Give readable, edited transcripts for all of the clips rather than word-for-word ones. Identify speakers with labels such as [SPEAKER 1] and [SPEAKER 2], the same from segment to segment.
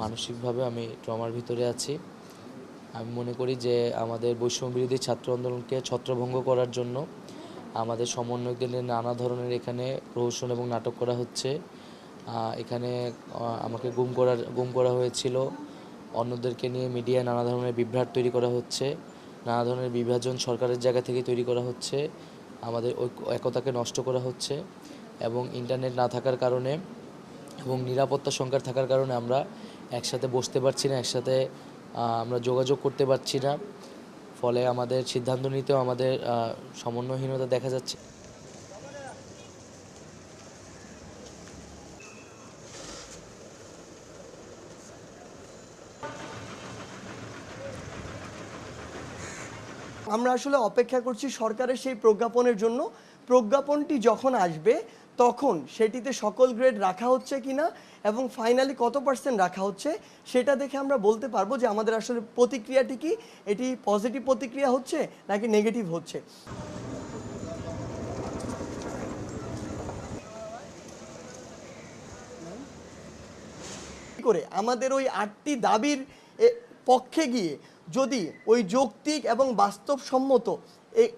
[SPEAKER 1] মানসিকভাবে আমি ট্রমার ভিতরে আছি। আমি মনে করি যে আমাদের বৈষম্য বিরোধী ছাত্র আন্দোলনকে ছত্রভঙ্গ করার জন্য আমাদের সমন্বয়কদের নানা ধরনের এখানে প্রহসন এবং নাটক করা হচ্ছে। এখানে আমাকে গুম করা হয়েছিল। অন্যদেরকে নিয়ে মিডিয়ায় নানা ধরনের বিভ্রাট তৈরি করা হচ্ছে, নানা ধরনের বিভাজন সরকারের জায়গা থেকে তৈরি করা হচ্ছে, আমাদের একতাকে নষ্ট করা হচ্ছে এবং ইন্টারনেট না থাকার কারণে এবং নিরাপত্তা সংকট থাকার কারণে আমরা একসাথে বসতে পারছি না, একসাথে আমরা যোগাযোগ করতে পারছি না। ফলে আমাদের সিদ্ধান্ত নিতেও আমাদের সমন্বয়হীনতা দেখা যাচ্ছে।
[SPEAKER 2] আমরা আসলে অপেক্ষা করছি সরকারের সেই প্রজ্ঞাপনের জন্য। প্রজ্ঞাপনটি যখন আসবে তখন সেটিতে সকল গ্রেড রাখা হচ্ছে কিনা এবং ফাইনালি কত পার্সেন্ট রাখা হচ্ছে সেটা দেখে আমরা বলতে পারবো যে আমাদের আসলে প্রতিক্রিয়াটি কি, এটি পজিটিভ প্রতিক্রিয়া হচ্ছে নাকি নেগেটিভ হচ্ছে। করে আমাদের ওই 8টি দাবির পক্ষে গিয়ে যদি ওই যৌক্তিক এবং বাস্তবসম্মত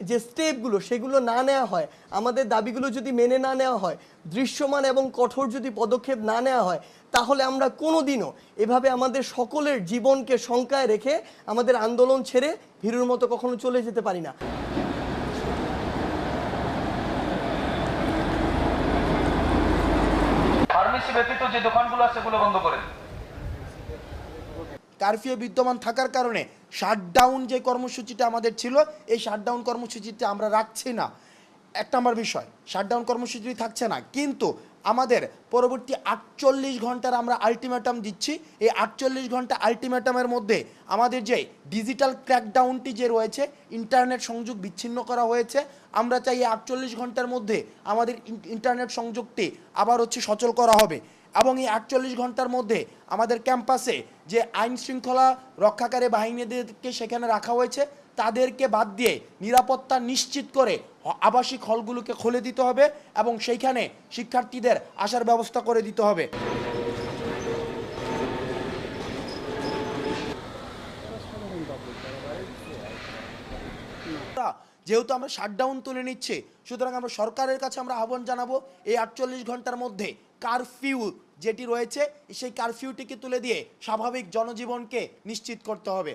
[SPEAKER 2] যে স্টেপগুলো সেগুলো না নেওয়া হয়, আমাদের দাবিগুলো যদি মেনে না নেওয়া হয়, দৃশ্যমান এবং কঠোর যদি পদক্ষেপ না নেওয়া হয়, তাহলে আমরা কোনোদিনও এভাবে আমাদের সকলের জীবনকে শঙ্কায় রেখে আমাদের আন্দোলন ছেড়ে ভীরুর মতো কখনো চলে যেতে পারি না।
[SPEAKER 3] ফার্মেসি ব্যতীত যে দোকানগুলো আছে সেগুলো বন্ধ করে।
[SPEAKER 4] কারফিউ বিদ্যমান থাকার কারণে শাটডাউন যে কর্মসূচিটা আমাদের ছিল, এই শাটডাউন কর্মসূচিটা আমরা রাখছি না। এক নম্বর বিষয়, শাটডাউন কর্মসূচি থাকছে না, কিন্তু আমাদের পরবর্তী 48 ঘন্টার আমরা আলটিমেটাম দিচ্ছি। এই 48 ঘন্টা আলটিমেটামের মধ্যে আমাদের যে ডিজিটাল ক্র্যাকডাউনটি যে রয়েছে, ইন্টারনেট সংযোগ বিচ্ছিন্ন করা হয়েছে, আমরা চাই এই 48 ঘন্টার মধ্যে আমাদের ইন্টারনেট সংযোগটি আবার সচল করা হবে। এবং এই 48 ঘন্টার মধ্যে আমাদের ক্যাম্পাসে যে আইন শৃঙ্খলা রক্ষাকারী বাহিনীদেরকে সেখানে রাখা হয়েছে তাদেরকে বাদ দিয়ে নিরাপত্তা নিশ্চিত করে আবাসিক হলগুলোকে খুলে দিতে হবে এবং সেইখানে শিক্ষার্থীদের আসার ব্যবস্থা করে দিতে হবে। যেহেতু আমরা শাটডাউন তুলে নিচ্ছি, সুতরাং আমরা সরকারের কাছে আমরা আহ্বান জানাবো এই 48 ঘন্টার মধ্যে কারফিউ যেটি রয়েছে সেই কারফিউটিকে তুলে দিয়ে স্বাভাবিক জনজীবনকে নিশ্চিত করতে হবে।